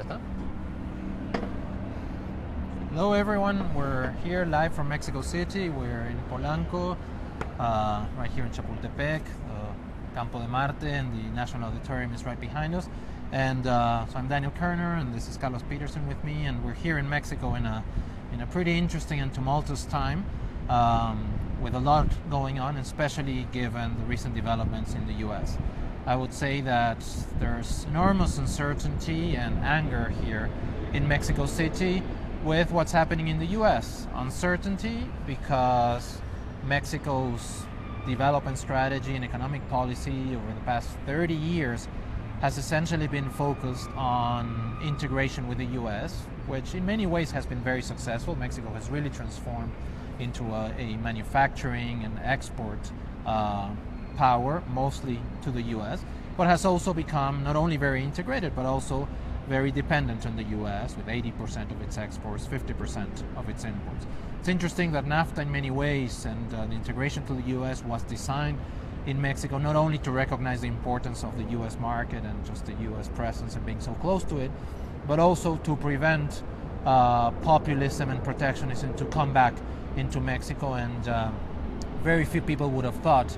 Ya está. Hello everyone, we're here live from Mexico City. We're in Polanco, right here in Chapultepec, Campo de Marte, and the National Auditorium is right behind us. And so I'm Daniel Kerner, and this is Carlos Petersen with me, and we're here in Mexico in a pretty interesting and tumultuous time, with a lot going on, especially given the recent developments in the U.S. I would say that there's enormous uncertainty and anger here in Mexico City with what's happening in the U.S. Uncertainty because Mexico's development strategy and economic policy over the past 30 years has essentially been focused on integration with the U.S., which in many ways has been very successful. Mexico has really transformed into a manufacturing and export power, mostly to the U.S., but has also become not only very integrated, but also very dependent on the U.S., with 80% of its exports, 50% of its imports. It's interesting that NAFTA in many ways and the integration to the U.S. was designed in Mexico not only to recognize the importance of the U.S. market and just the U.S. presence and being so close to it, but also to prevent populism and protectionism to come back into Mexico. And very few people would have thought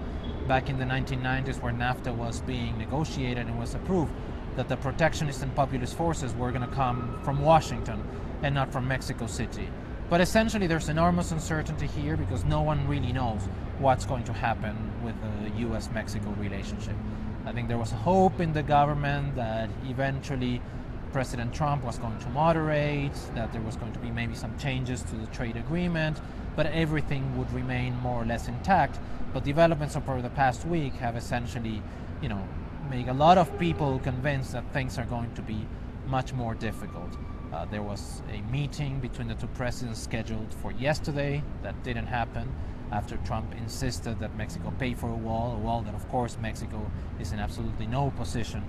back in the 1990s, where NAFTA was being negotiated and was approved, that the protectionist and populist forces were going to come from Washington and not from Mexico City. But essentially there's enormous uncertainty here because no one really knows what's going to happen with the U.S.-Mexico relationship. I think there was hope in the government that eventually President Trump was going to moderate, that there was going to be maybe some changes to the trade agreement, but everything would remain more or less intact. But developments over the past week have essentially, make a lot of people convinced that things are going to be much more difficult. There was a meeting between the two presidents scheduled for yesterday that didn't happen after Trump insisted that Mexico pay for a wall that of course Mexico is in absolutely no position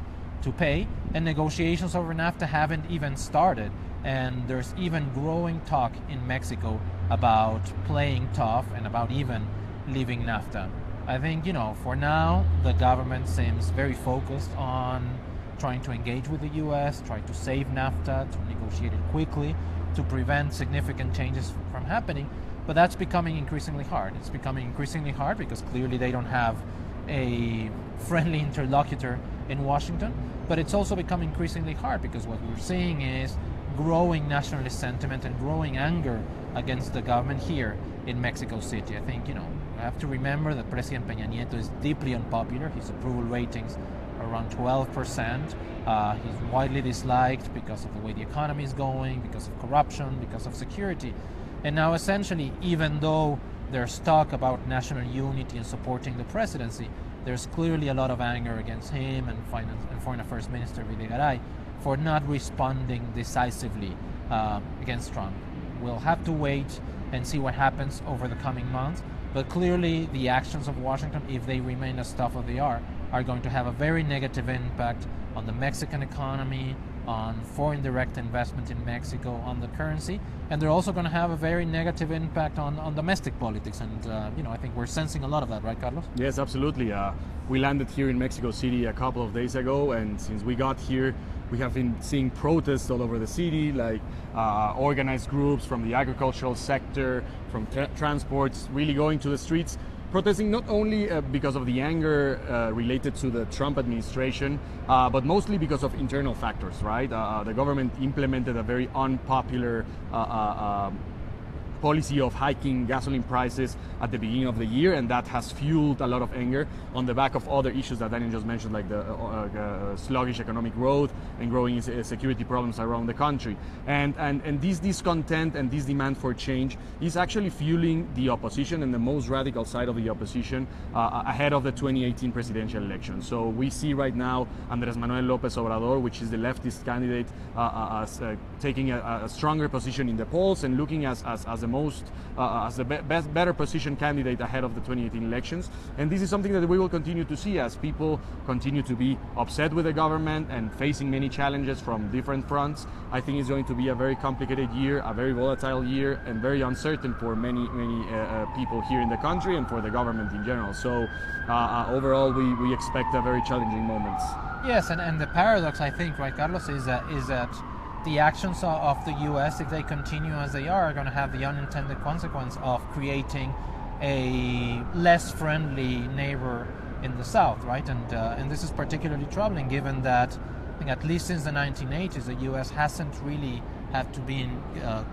to pay. And negotiations over NAFTA haven't even started. And there's even growing talk in Mexico about playing tough and about even leaving NAFTA. I think, for now, the government seems very focused on trying to engage with the U.S., trying to save NAFTA, to negotiate it quickly, to prevent significant changes from happening. But that's becoming increasingly hard. It's becoming increasingly hard because clearly they don't have a friendly interlocutor in Washington. But it's also becoming increasingly hard because what we're seeing is growing nationalist sentiment and growing anger against the government here in Mexico City. I think, we have to remember that President Peña Nieto is deeply unpopular. His approval ratings are around 12%. He's widely disliked because of the way the economy is going, because of corruption, because of security. And now essentially, even though there's talk about national unity and supporting the presidency, there's clearly a lot of anger against him and Foreign Affairs Minister Videgaray for not responding decisively against Trump. We'll have to wait and see what happens over the coming months. But clearly the actions of Washington, if they remain as tough as they are going to have a very negative impact on the Mexican economy, on foreign direct investment in Mexico, on the currency, and they're also going to have a very negative impact on domestic politics. And I think we're sensing a lot of that, right, Carlos? Yes, absolutely. We landed here in Mexico City a couple of days ago, and since we got here, we have been seeing protests all over the city, like organized groups from the agricultural sector, from transports, really going to the streets, protesting not only because of the anger related to the Trump administration, but mostly because of internal factors, right? The government implemented a very unpopular policy of hiking gasoline prices at the beginning of the year, and that has fueled a lot of anger on the back of other issues that Daniel just mentioned, like the sluggish economic growth and growing security problems around the country. And this discontent and this demand for change is actually fueling the opposition and the most radical side of the opposition ahead of the 2018 presidential election. So we see right now Andrés Manuel López Obrador, which is the leftist candidate, taking a stronger position in the polls and looking as the better positioned candidate ahead of the 2018 elections. And this is something that we will continue to see as people continue to be upset with the government and facing many challenges from different fronts. I think it's going to be a very complicated year, a very volatile year, and very uncertain for many people here in the country and for the government in general. So overall, we expect a very challenging moments. Yes, and the paradox, I think, right, Carlos, is that the actions of the U.S., if they continue as they are going to have the unintended consequence of creating a less friendly neighbor in the south, right? And this is particularly troubling, given that I think at least since the 1980s, the U.S. hasn't really had to be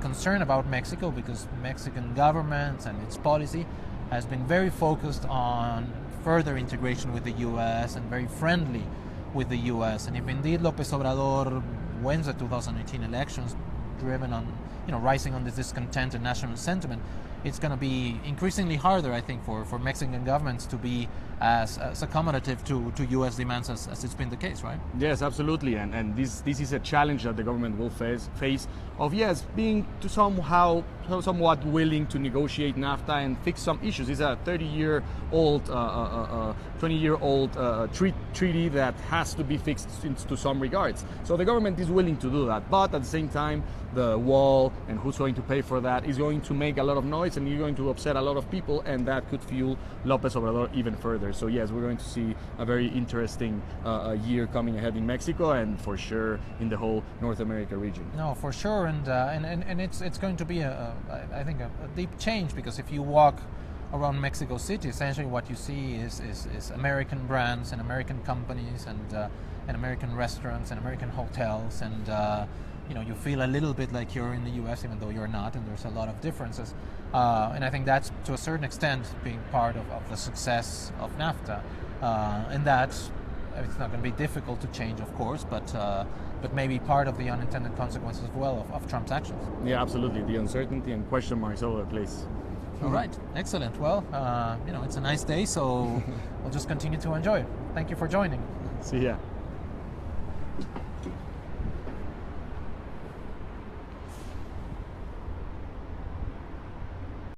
concerned about Mexico, because Mexican government and its policy has been very focused on further integration with the U.S. and very friendly with the U.S. And if indeed López Obrador wins the 2018 elections, driven on, rising on this discontent and national sentiment, it's going to be increasingly harder, I think, for Mexican governments to be as accommodative to U.S. demands as it's been the case, right? Yes, absolutely, and this is a challenge that the government will face of, yes, being somewhat willing to negotiate NAFTA and fix some issues. It's a 30-year-old, 20-year-old treaty that has to be fixed to some regards. So the government is willing to do that, but at the same time, the wall and who's going to pay for that is going to make a lot of noise, and you're going to upset a lot of people, and that could fuel López Obrador even further. So yes, we're going to see a very interesting year coming ahead in Mexico, and for sure in the whole North America region. No, for sure, and it's going to be I think a deep change, because if you walk around Mexico City, essentially what you see is American brands and American companies and American restaurants and American hotels, and you feel a little bit like you're in the U.S. even though you're not, and there's a lot of differences. And I think that's, to a certain extent, being part of the success of NAFTA. And that it's not going to be difficult to change, of course, but maybe part of the unintended consequences as well of Trump's actions. Yeah, absolutely. The uncertainty and question marks all over the place. All right, excellent. Well, it's a nice day, so we'll just continue to enjoy it. Thank you for joining. See ya.